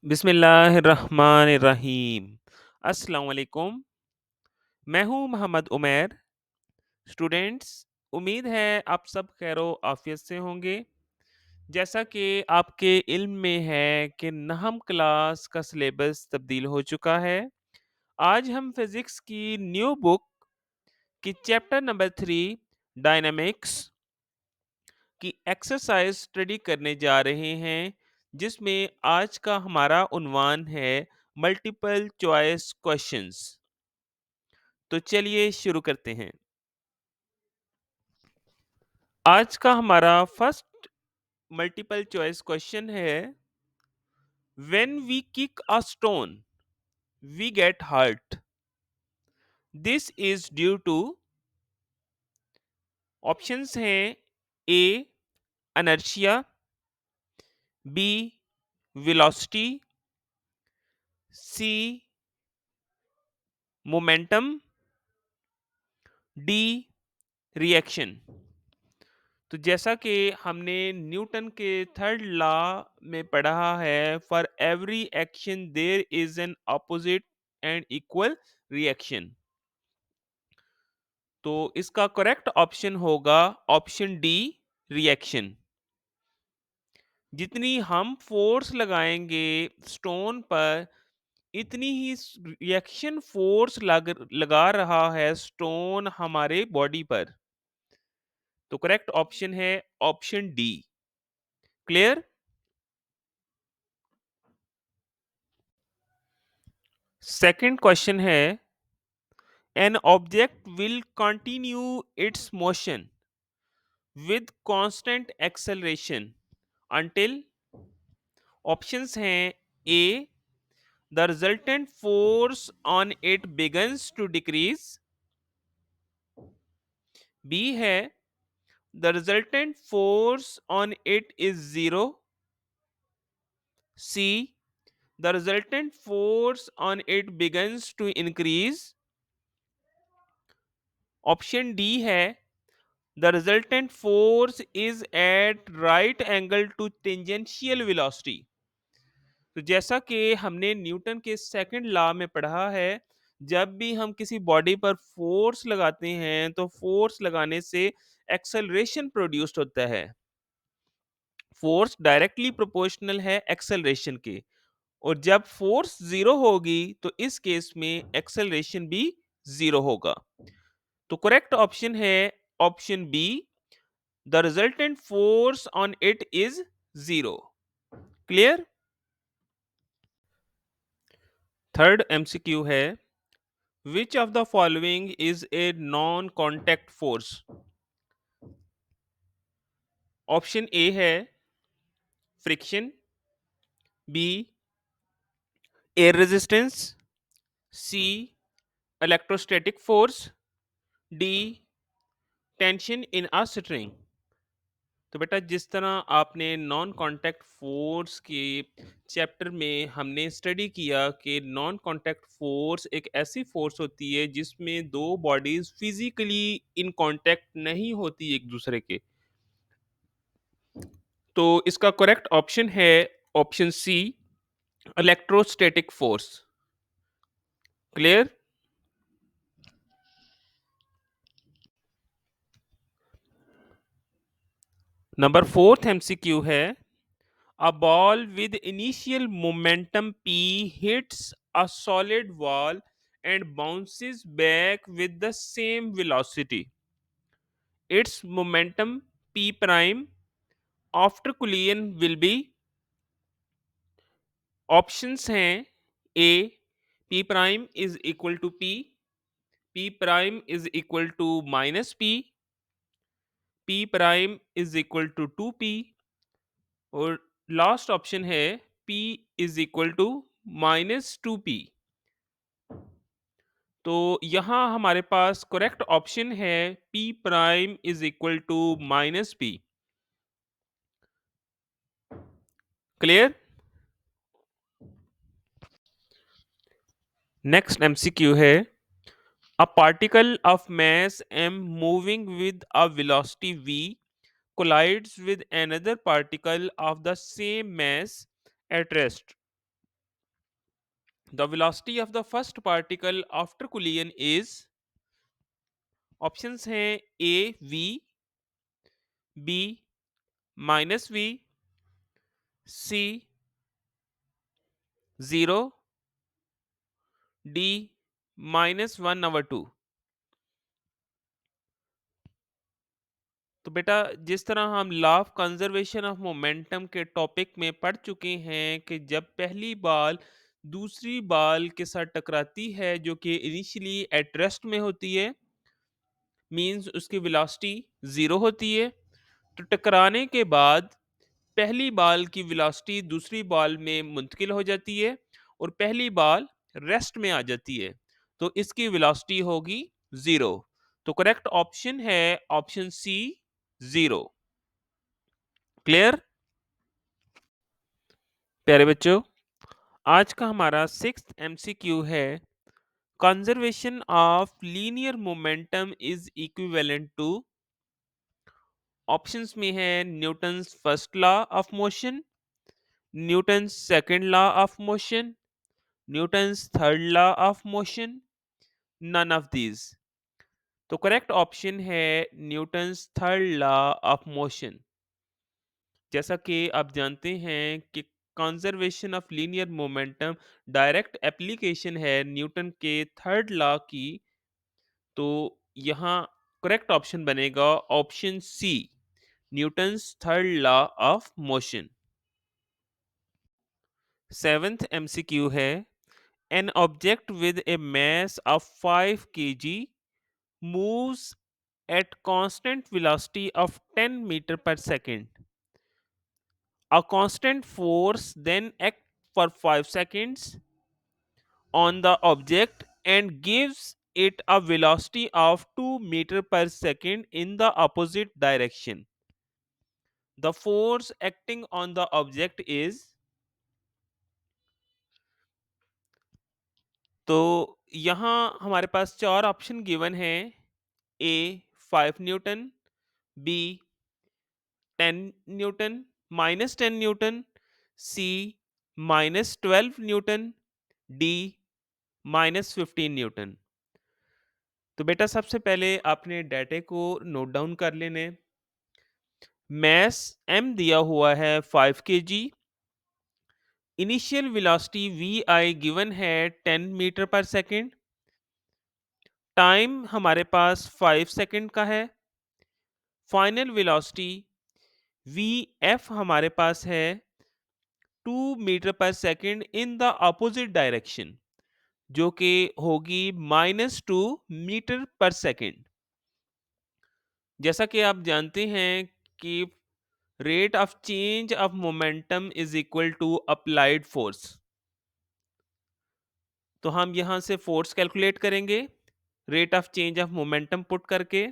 बिस्मिल्लाहिर्रहमानिर्रहीम। अस्सलाम वालेकुम। मैं हूँ मोहम्मद उमैर। स्टूडेंट्स, उम्मीद है आप सब खैरो आफियत से होंगे। जैसा कि आपके इल्म में है कि नहम क्लास का सिलेबस तब्दील हो चुका है। आज हम फिजिक्स की न्यू बुक की चैप्टर नंबर 3 डायनामिक्स की एक्सरसाइज स्टडी करने जा रहे हैं, जिसमें आज का हमारा उन्वान है मल्टीपल चॉइस क्वेश्चंस। तो चलिए शुरू करते हैं। आज का हमारा फर्स्ट मल्टीपल चॉइस क्वेश्चन है, when we kick a stone we get hurt. This is due to. Options हैं A inertia, B velocity, C momentum, D reaction. तो जैसा कि हमने न्यूटन के थर्ड लॉ में पढ़ा है, for every action there is an opposite and equal reaction. तो इसका करेक्ट ऑप्शन होगा ऑप्शन डी रिएक्शन। जितनी हम फोर्स लगाएंगे स्टोन पर, इतनी ही रिएक्शन फोर्स लगा रहा है स्टोन हमारे बॉडी पर। तो करेक्ट ऑप्शन है option D. Clear. Second question है, an object will continue its motion with constant acceleration until। Options हैं A the resultant force on it begins to decrease, B है the resultant force on it is zero, C the resultant force on it begins to increase, option D है the resultant force is at right angle to tangential velocity। तो जैसा कि हमने Newton के second law में पढ़ा है, जब भी हम किसी बॉडी पर फोर्स लगाते हैं तो फोर्स लगाने से एक्सेलरेशन प्रोड्यूस्ड होता है। फोर्स डायरेक्टली प्रोपोर्शनल है एक्सेलरेशन के, और जब फोर्स जीरो होगी तो इस केस में एक्सेलरेशन भी जीरो होगा। तो करेक्ट ऑप्शन है option B, the resultant force on it is zero. Clear. Third MCQ है, which of the following is a non contact force. Option A है friction, B air resistance, C electrostatic force, D tension in a string. तो बेटा, जिस तरह आपने non contact force के chapter में हमने स्टडी किया कि नॉन कांटेक्ट फोर्स एक ऐसी फोर्स होती है जिसमें दो बॉडीज फिजिकली इन कांटेक्ट नहीं होती एक दूसरे के। तो इसका करेक्ट ऑप्शन है option C, electrostatic force. Clear. Number fourth MCQ है, a ball with initial momentum p hits a solid wall and bounces back with the same velocity. Its momentum p prime after collision will be। Options हैं ए p prime is equal to p prime is equal to minus p prime is equal to 2p, और last option है p is equal to minus 2p। तो यहाँ हमारे पास correct option है p prime is equal to minus p. Clear. Next MCQ है, a particle of mass m moving with a velocity v collides with another particle of the same mass at rest। The velocity of the first particle after collision is, options हैं A v, B minus v, C zero, D -1/2। तो बेटा, जिस तरह हम law of conservation of momentum के topic में पढ़ चुके हैं कि जब पहली बॉल दूसरी बॉल के साथ टकराती है जो कि इनिशियली एट रेस्ट में होती है, मींस उसकी वेलोसिटी जीरो होती है। तो टकराने के बाद पहली बॉल की वेलोसिटी दूसरी बॉल में मुंतकिल हो जाती है और पहली बॉल रेस्ट में आ जाती है, तो इसकी वेलोसिटी होगी जीरो। तो करेक्ट ऑप्शन है ऑप्शन सी, जीरो। क्लियर प्यारे बच्चों? आज का हमारा सिक्स्थ एमसीक्यू है, conservation of linear momentum is equivalent to. Options में है Newton's first law of motion, Newton's second law of motion, Newton's third law of motion, none of these. तो correct option है Newton's third law of motion. जैसा कि आप जानते हैं कि conservation of linear momentum direct application है Newton के थर्ड लॉ की, तो यहाँ करेक्ट ऑप्शन बनेगा option C, Newton's third law of motion. Seventh MCQ है, an object with a mass of 5 kg moves at constant velocity of 10 meter per second. A constant force then acts for 5 seconds on the object and gives it a velocity of 2 meter per second in the opposite direction. The force acting on the object is, तो यहाँ हमारे पास चार option given हैं। ए 5 Newton, B 10 Newton, -10 Newton, सी -12 Newton, D -15 Newton. तो बेटा, सबसे पहले आपने डाटे को नोट डाउन कर लेने। मैस एम दिया हुआ है 5 kg, initial velocity v i given है 10 मीटर पर सेकेंड, टाइम हमारे पास 5 सेकेंड का है, फाइनल वेलोसिटी वी एफ हमारे पास है 2 मीटर पर second in the opposite direction, जो कि होगी -2 मीटर पर सेकेंड। जैसा कि आप जानते हैं कि rate of change of momentum is equal to applied force, तो हम यहां से फोर्स कैलकुलेट करेंगे rate of change of momentum put करके।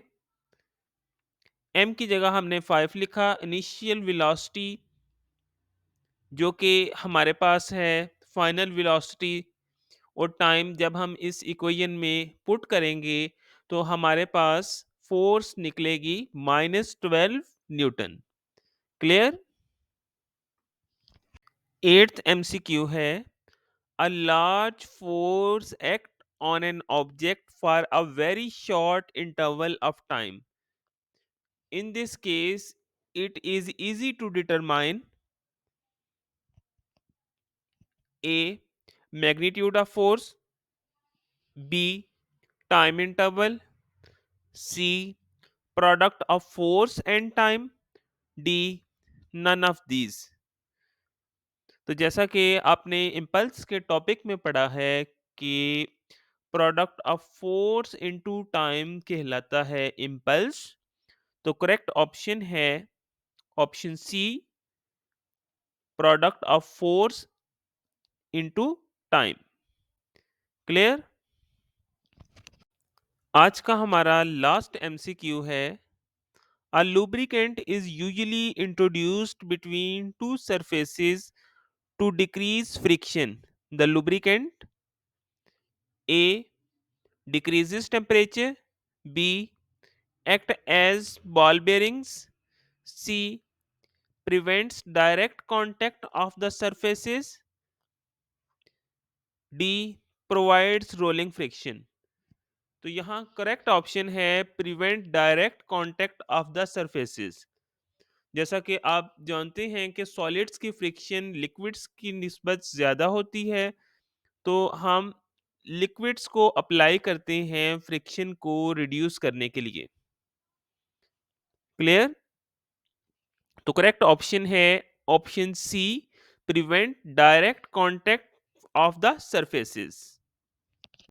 एम की जगह हमने 5 लिखा, इनिशियल वेलोसिटी जो कि हमारे पास है, फाइनल वेलोसिटी और टाइम जब हम इस इक्वेशन में पुट करेंगे तो हमारे पास फोर्स निकलेगी -12 न्यूटन। क्लियर? एट्थ एमसीक्यू है, a large force act on an object for a very short interval of time. In this case it is easy to determine a magnitude of force, b time interval, c product of force and time, d none of these। तो जैसा कि आपने impulse के topic में पढ़ा है कि product of force into time कहलाता है इम्पल्स, तो करेक्ट ऑप्शन है option C, product of force into time. Clear? आज का हमारा लास्ट एमसीक्यू है, a lubricant is usually introduced between two surfaces to decrease friction. The lubricant A decreases temperature, B act as ball bearings, C prevents direct contact of the surfaces, D provides rolling friction. तो यहाँ correct option है prevent direct contact of the surfaces. जैसा कि आप जानते हैं कि solids की फ्रिक्शन लिक्विड्स की निस्बत ज़्यादा होती है, तो हम लिक्विड्स को अप्लाई करते हैं फ्रिक्शन को रिड्यूस करने के लिए। क्लियर? तो करेक्ट ऑप्शन है option C, prevent direct contact of the surfaces.